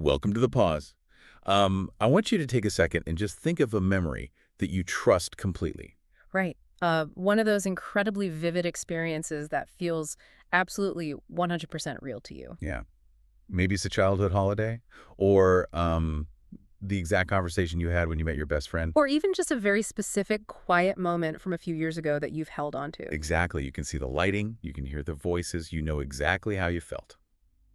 Welcome to the pause. I want you to take a second and just think of a memory that you trust completely. Right. One of those incredibly vivid experiences that feels absolutely 100% real to you. Yeah. Maybe it's a childhood holiday or the exact conversation you had when you met your best friend. Or even just a very specific, quiet moment from a few years ago that you've held on to. Exactly. You can see the lighting. You can hear the voices. You know exactly how you felt.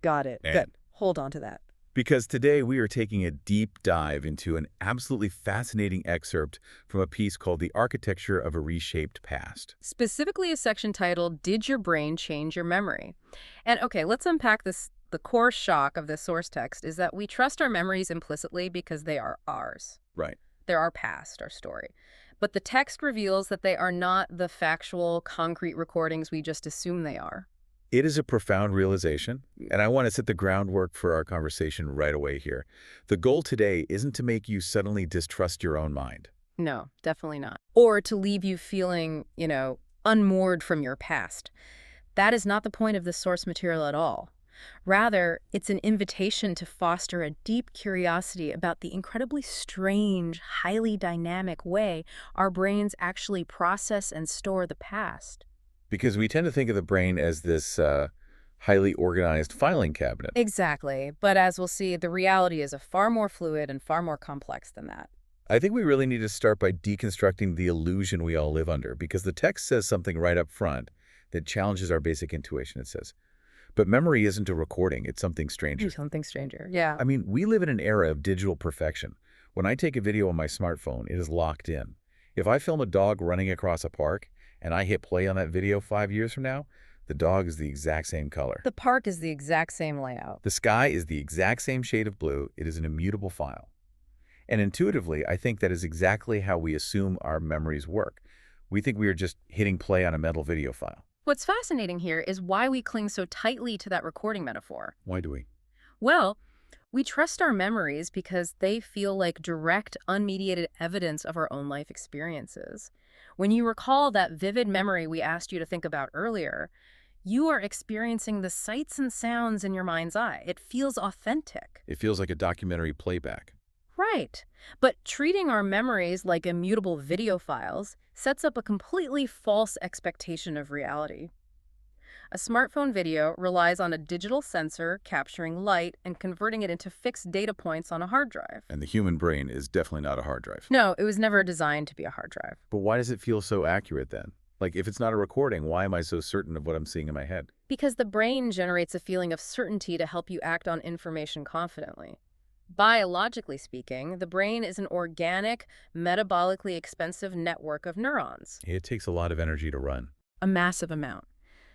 Got it. And Good. Hold on to that. because today we are taking a deep dive into an absolutely fascinating excerpt from a piece called The Architecture of a Reshaped Past. Specifically a section titled, Did Your Brain Change Your Memory? And okay, let's unpack this. The core shock of this source text is that we trust our memories implicitly because they are ours. Right. They're our past, our story. But the text reveals that they are not the factual, concrete recordings we just assume they are. It is a profound realization, and I want to set the groundwork for our conversation right away here. The goal today isn't to make you suddenly distrust your own mind. No, definitely not. Or to leave you feeling, unmoored from your past. That is not the point of this source material at all. Rather, it's an invitation to foster a deep curiosity about the incredibly strange, highly dynamic way our brains actually process and store the past. Because we tend to think of the brain as this highly organized filing cabinet. Exactly. But as we'll see, the reality is a far more fluid and far more complex than that. I think we really need to start by deconstructing the illusion we all live under, because the text says something right up front that challenges our basic intuition. It says, but memory isn't a recording, it's something stranger. Something stranger. Yeah. I mean, we live in an era of digital perfection. When I take a video on my smartphone, it is locked in. If I film a dog running across a park and I hit play on that video 5 years from now, the dog is the exact same color. The park is the exact same layout. The sky is the exact same shade of blue. It is an immutable file. And intuitively, I think that is exactly how we assume our memories work. We think we are just hitting play on a mental video file. What's fascinating here is why we cling so tightly to that recording metaphor. Why do we? Well, we trust our memories because they feel like direct, unmediated evidence of our own life experiences. When you recall that vivid memory we asked you to think about earlier, you are experiencing the sights and sounds in your mind's eye. It feels authentic. It feels like a documentary playback. Right. But treating our memories like immutable video files sets up a completely false expectation of reality. A smartphone video relies on a digital sensor capturing light and converting it into fixed data points on a hard drive. And the human brain is definitely not a hard drive. No, it was never designed to be a hard drive. But why does it feel so accurate then? Like, if it's not a recording, why am I so certain of what I'm seeing in my head? Because the brain generates a feeling of certainty to help you act on information confidently. Biologically speaking, the brain is an organic, metabolically expensive network of neurons. It takes a lot of energy to run. A massive amount.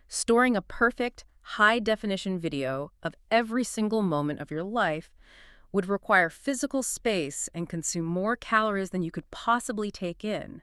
Storing a perfect, high-definition video of every single moment of your life would require physical space and consume more calories than you could possibly take in.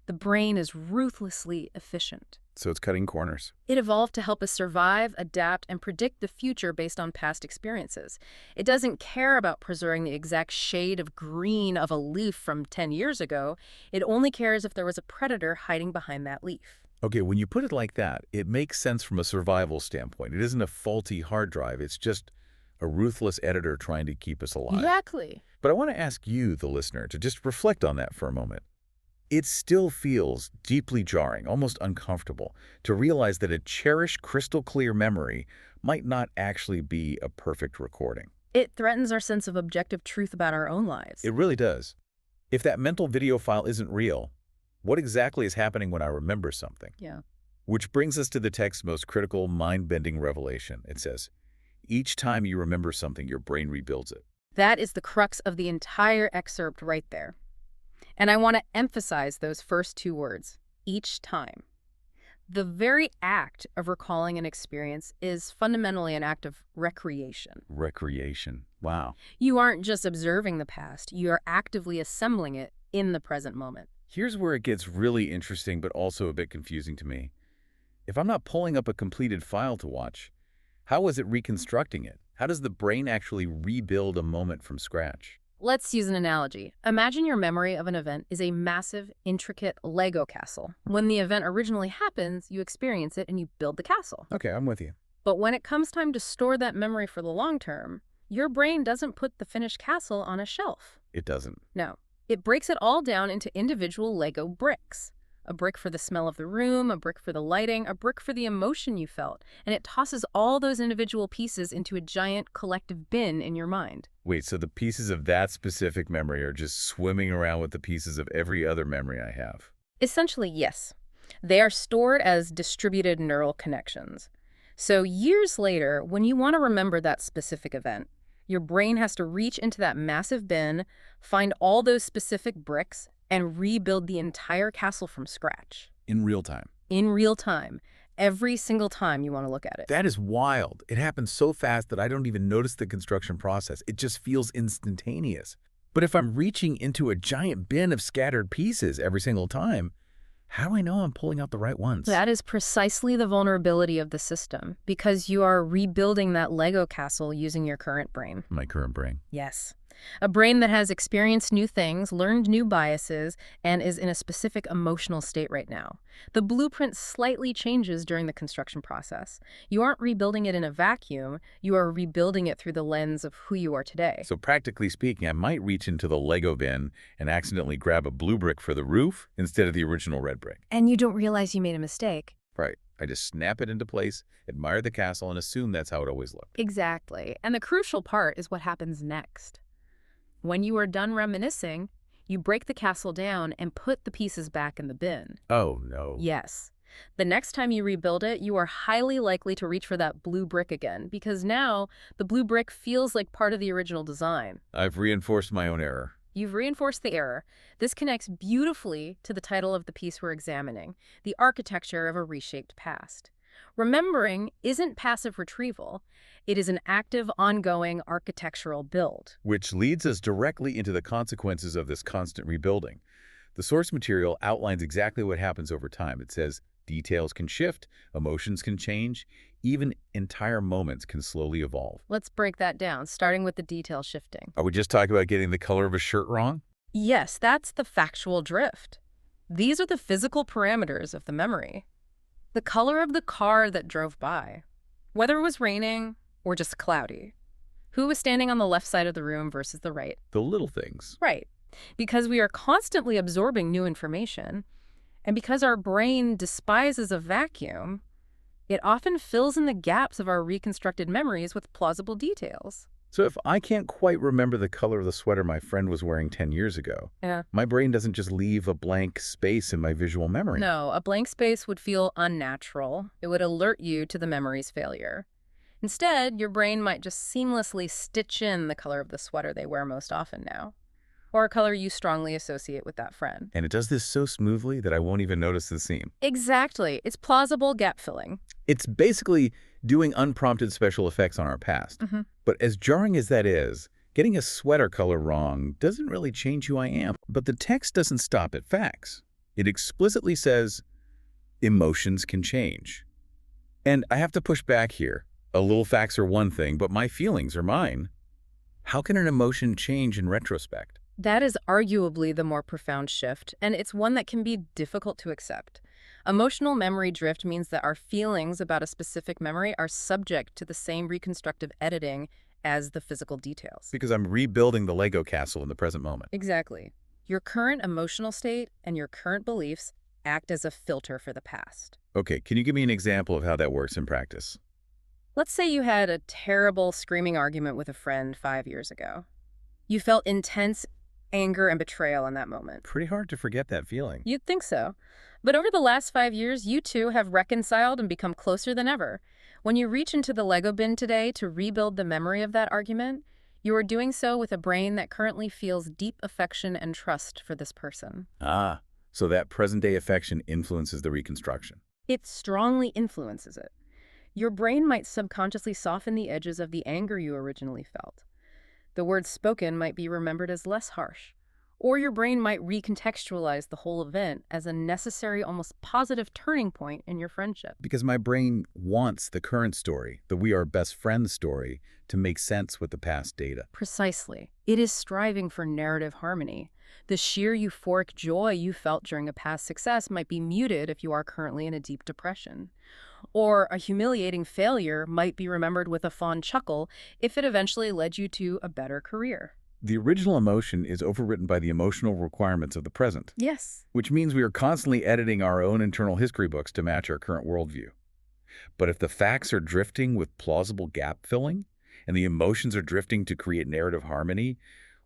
The brain is ruthlessly efficient. So it's cutting corners. It evolved to help us survive, adapt, and predict the future based on past experiences. It doesn't care about preserving the exact shade of green of a leaf from 10 years ago. It only cares if there was a predator hiding behind that leaf. Okay, when you put it like that, it makes sense from a survival standpoint. It isn't a faulty hard drive. It's just a ruthless editor trying to keep us alive. Exactly. But I want to ask you, the listener, to just reflect on that for a moment. It still feels deeply jarring, almost uncomfortable, to realize that a cherished, crystal-clear memory might not actually be a perfect recording. It threatens our sense of objective truth about our own lives. It really does. If that mental video file isn't real, what exactly is happening when I remember something? Yeah. Which brings us to the text's most critical, mind-bending revelation. It says, each time you remember something, your brain rebuilds it. That is the crux of the entire excerpt right there. And I want to emphasize those first two words, each time. The very act of recalling an experience is fundamentally an act of recreation. Recreation. Wow. You aren't just observing the past, you are actively assembling it in the present moment. Here's where it gets really interesting, but also a bit confusing to me. If I'm not pulling up a completed file to watch, how is it reconstructing it? How does the brain actually rebuild a moment from scratch? Let's use an analogy. Imagine your memory of an event is a massive, intricate Lego castle. When the event originally happens, you experience it and you build the castle. Okay, I'm with you. But when it comes time to store that memory for the long term, Your brain doesn't put the finished castle on a shelf. It doesn't. No. It breaks it all down into individual Lego bricks. A brick for the smell of the room, a brick for the lighting, a brick for the emotion you felt. And it tosses all those individual pieces into a giant collective bin in your mind. Wait, so the pieces of that specific memory are just swimming around with the pieces of every other memory I have? Essentially, yes. They are stored as distributed neural connections. So years later, when you want to remember that specific event, your brain has to reach into that massive bin, find all those specific bricks, and rebuild the entire castle from scratch. In real time. In real time. Every single time you want to look at it. That is wild. It happens so fast that I don't even notice the construction process. It just feels instantaneous. But if I'm reaching into a giant bin of scattered pieces every single time, how do I know I'm pulling out the right ones? That is precisely the vulnerability of the system, because you are rebuilding that Lego castle using your current brain. My current brain. Yes. A brain that has experienced new things, learned new biases, and is in a specific emotional state right now. The blueprint slightly changes during the construction process. You aren't rebuilding it in a vacuum, you are rebuilding it through the lens of who you are today. So practically speaking, I might reach into the Lego bin and accidentally grab a blue brick for the roof instead of the original red brick. And you don't realize you made a mistake. Right. I just snap it into place, admire the castle, and assume that's how it always looked. Exactly. And the crucial part is what happens next. When you are done reminiscing, you break the castle down and put the pieces back in the bin. Oh, no. Yes. The next time you rebuild it, you are highly likely to reach for that blue brick again, because now the blue brick feels like part of the original design. I've reinforced my own error. You've reinforced the error. This connects beautifully to the title of the piece we're examining, The Architecture of a Reshaped Past. Remembering isn't passive retrieval. It is an active, ongoing architectural build. Which leads us directly into the consequences of this constant rebuilding. The source material outlines exactly what happens over time. It says details can shift, emotions can change, even entire moments can slowly evolve. Let's break that down, starting with the detail shifting. Are we just talking about getting the color of a shirt wrong? Yes, that's the factual drift. These are the physical parameters of the memory. The color of the car that drove by, whether it was raining or just cloudy. Who was standing on the left side of the room versus the right? The little things. Right. Because we are constantly absorbing new information, and because our brain despises a vacuum, it often fills in the gaps of our reconstructed memories with plausible details. So if I can't quite remember the color of the sweater my friend was wearing 10 years ago, Yeah. my brain doesn't just leave a blank space in my visual memory. No, a blank space would feel unnatural. It would alert you to the memory's failure. Instead, your brain might just seamlessly stitch in the color of the sweater they wear most often now, or a color you strongly associate with that friend. And it does this so smoothly that I won't even notice the seam. Exactly. It's plausible gap filling. It's basically doing unprompted special effects on our past. But as jarring as that is, getting a sweater color wrong doesn't really change who I am. But the text doesn't stop at facts. It explicitly says, emotions can change. And I have to push back here. A little facts are one thing, but my feelings are mine. How can an emotion change in retrospect? That is arguably the more profound shift, and it's one that can be difficult to accept. Emotional memory drift means that our feelings about a specific memory are subject to the same reconstructive editing as the physical details. Because I'm rebuilding the Lego castle in the present moment. Exactly. Your current emotional state and your current beliefs act as a filter for the past. Okay, can you give me an example of how that works in practice? Let's say you had a terrible screaming argument with a friend 5 years ago. You felt intense anger and betrayal in that moment. Pretty hard to forget that feeling. You'd think so. But over the last 5 years, you two have reconciled and become closer than ever. When you reach into the Lego bin today to rebuild the memory of that argument, you are doing so with a brain that currently feels deep affection and trust for this person. Ah, so that present-day affection influences the reconstruction. It strongly influences it. Your brain might subconsciously soften the edges of the anger you originally felt. The words spoken might be remembered as less harsh, Or your brain might recontextualize the whole event as a necessary, almost positive turning point in your friendship. Because my brain wants the current story, the we are best friends story, to make sense with the past data. Precisely. It is striving for narrative harmony. The sheer euphoric joy you felt during a past success might be muted if you are currently in a deep depression. Or a humiliating failure might be remembered with a fond chuckle if it eventually led you to a better career. The original emotion is overwritten by the emotional requirements of the present, Yes. which means we are constantly editing our own internal history books to match our current worldview. But if the facts are drifting with plausible gap filling, and the emotions are drifting to create narrative harmony,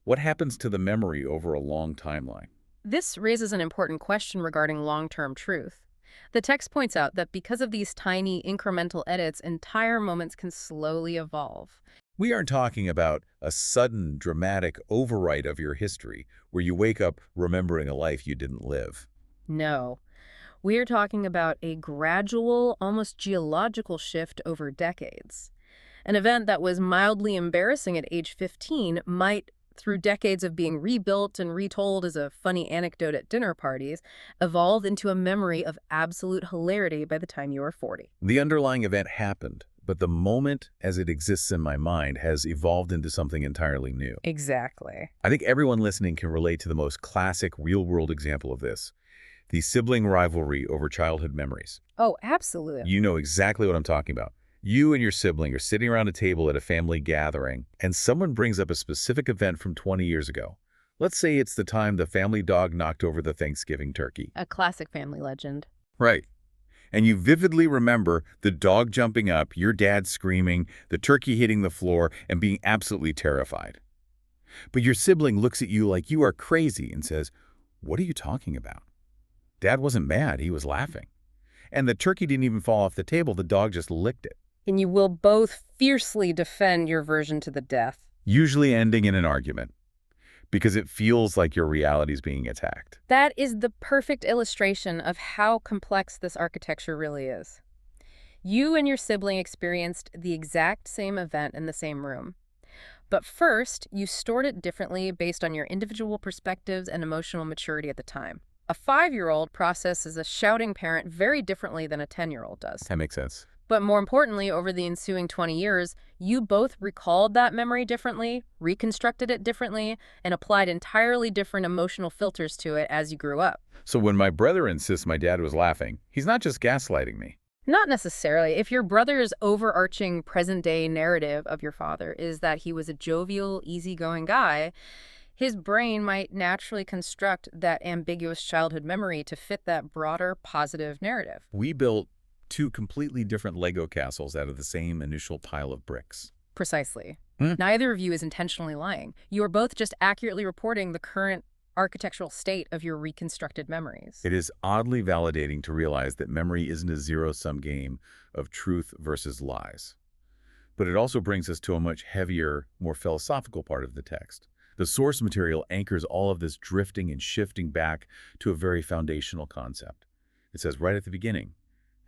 what happens to the memory over a long timeline? This raises an important question regarding long-term truth. The text points out that because of these tiny incremental edits, entire moments can slowly evolve. We aren't talking about a sudden, dramatic overwrite of your history where you wake up remembering a life you didn't live. No, we're talking about a gradual, almost geological shift over decades. An event that was mildly embarrassing at age 15 might, through decades of being rebuilt and retold as a funny anecdote at dinner parties, evolve into a memory of absolute hilarity by the time you are 40. The underlying event happened, but the moment as it exists in my mind has evolved into something entirely new. Exactly. I think everyone listening can relate to the most classic real-world example of this, the sibling rivalry over childhood memories. Oh, absolutely. You know exactly what I'm talking about. You and your sibling are sitting around a table at a family gathering, and someone brings up a specific event from 20 years ago. Let's say it's the time the family dog knocked over the Thanksgiving turkey. A classic family legend. Right. And you vividly remember the dog jumping up, your dad screaming, the turkey hitting the floor, and being absolutely terrified. But your sibling looks at you like you are crazy and says, "What are you talking about?" Dad wasn't mad, he was laughing. And the turkey didn't even fall off the table, the dog just licked it. And you will both fiercely defend your version to the death. Usually ending in an argument, because it feels like your reality is being attacked. That is the perfect illustration of how complex this architecture really is. You and your sibling experienced the exact same event in the same room. But first, you stored it differently based on your individual perspectives and emotional maturity at the time. A 5-year-old processes a shouting parent very differently than a 10-year-old does. That makes sense. But more importantly, over the ensuing 20 years, you both recalled that memory differently, reconstructed it differently, and applied entirely different emotional filters to it as you grew up. So when my brother insists my dad was laughing, he's not just gaslighting me. Not necessarily. If your brother's overarching present-day narrative of your father is that he was a jovial, easygoing guy, his brain might naturally construct that ambiguous childhood memory to fit that broader, positive narrative. We built two completely different Lego castles out of the same initial pile of bricks. Precisely. Hmm. Neither of you is intentionally lying. You are both just accurately reporting the current architectural state of your reconstructed memories. It is oddly validating to realize that memory isn't a zero-sum game of truth versus lies. But it also brings us to a much heavier, more philosophical part of the text. The source material anchors all of this drifting and shifting back to a very foundational concept. It says right at the beginning,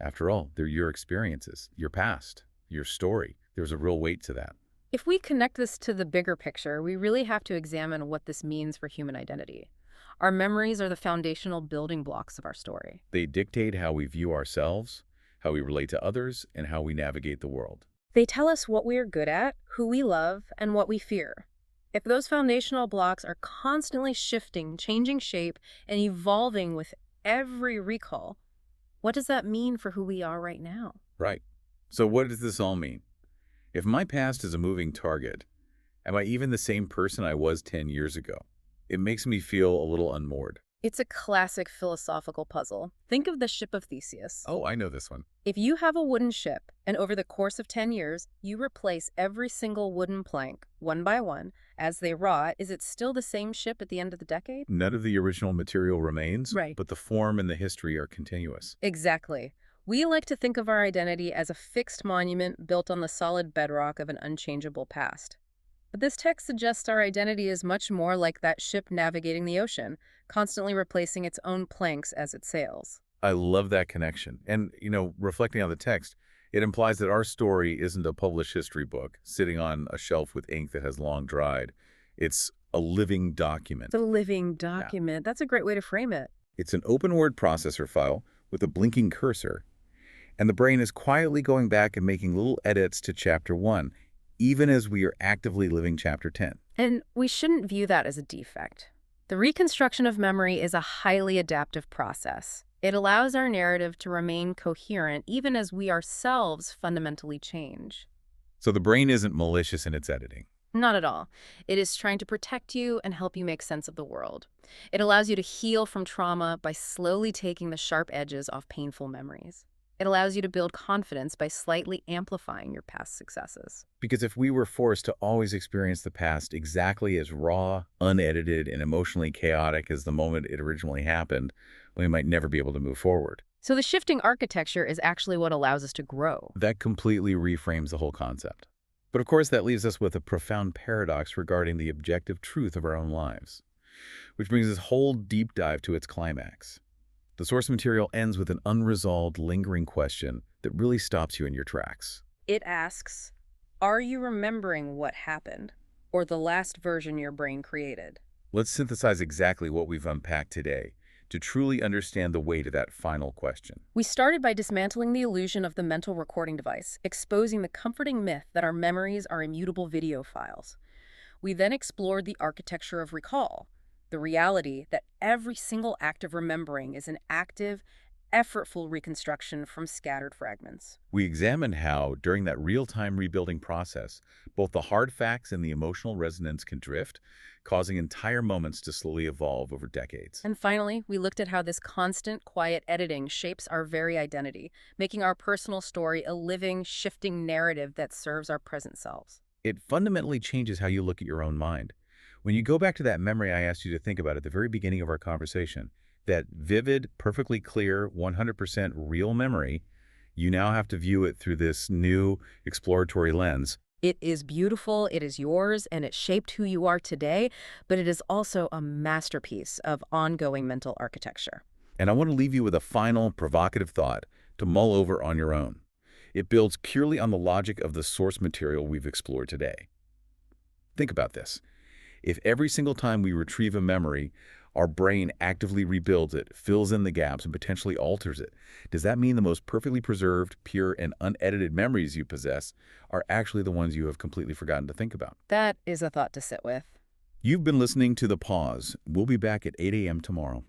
after all, they're your experiences, your past, your story. There's a real weight to that. If we connect this to the bigger picture, we really have to examine what this means for human identity. Our memories are the foundational building blocks of our story. They dictate how we view ourselves, how we relate to others, and how we navigate the world. They tell us what we are good at, who we love, and what we fear. If those foundational blocks are constantly shifting, changing shape, and evolving with every recall, what does that mean for who we are right now? Right. So what does this all mean? If my past is a moving target, am I even the same person I was 10 years ago? It makes me feel a little unmoored. It's a classic philosophical puzzle. Think of the ship of Theseus. Oh, I know this one. If you have a wooden ship, and over the course of 10 years, you replace every single wooden plank, one by one, as they rot, is it still the same ship at the end of the decade? None of the original material remains, Right. but the form and the history are continuous. Exactly. We like to think of our identity as a fixed monument built on the solid bedrock of an unchangeable past. But this text suggests our identity is much more like that ship navigating the ocean, constantly replacing its own planks as it sails. I love that connection. And, reflecting on the text, it implies that our story isn't a published history book sitting on a shelf with ink that has long dried. It's a living document. The living Yeah. document. That's a great way to frame it. It's an open word processor file with a blinking cursor, and the brain is quietly going back and making little edits to Chapter 1, even as we are actively living Chapter 10. And we shouldn't view that as a defect. The reconstruction of memory is a highly adaptive process. It allows our narrative to remain coherent even as we ourselves fundamentally change. So the brain isn't malicious in its editing. Not at all. It is trying to protect you and help you make sense of the world. It allows you to heal from trauma by slowly taking the sharp edges off painful memories. It allows you to build confidence by slightly amplifying your past successes. Because if we were forced to always experience the past exactly as raw, unedited, and emotionally chaotic as the moment it originally happened, we might never be able to move forward. So the shifting architecture is actually what allows us to grow. That completely reframes the whole concept. But of course, that leaves us with a profound paradox regarding the objective truth of our own lives, which brings this whole deep dive to its climax. The source material ends with an unresolved, lingering question that really stops you in your tracks. It asks, are you remembering what happened, or the last version your brain created? Let's synthesize exactly what we've unpacked today to truly understand the weight of that final question. We started by dismantling the illusion of the mental recording device, exposing the comforting myth that our memories are immutable video files. We then explored the architecture of recall, the reality that every single act of remembering is an active, effortful reconstruction from scattered fragments. We examined how, during that real-time rebuilding process, both the hard facts and the emotional resonance can drift, causing entire moments to slowly evolve over decades. And finally, we looked at how this constant, quiet editing shapes our very identity, making our personal story a living, shifting narrative that serves our present selves. It fundamentally changes how you look at your own mind. When you go back to that memory I asked you to think about at the very beginning of our conversation, that vivid, perfectly clear, 100% real memory, you now have to view it through this new exploratory lens. It is beautiful, it is yours, and it shaped who you are today, but it is also a masterpiece of ongoing mental architecture. And I want to leave you with a final, provocative thought to mull over on your own. It builds purely on the logic of the source material we've explored today. Think about this. If every single time we retrieve a memory, our brain actively rebuilds it, fills in the gaps, and potentially alters it, does that mean the most perfectly preserved, pure, and unedited memories you possess are actually the ones you have completely forgotten to think about? That is a thought to sit with. You've been listening to The Pause. We'll be back at 8 a.m. tomorrow.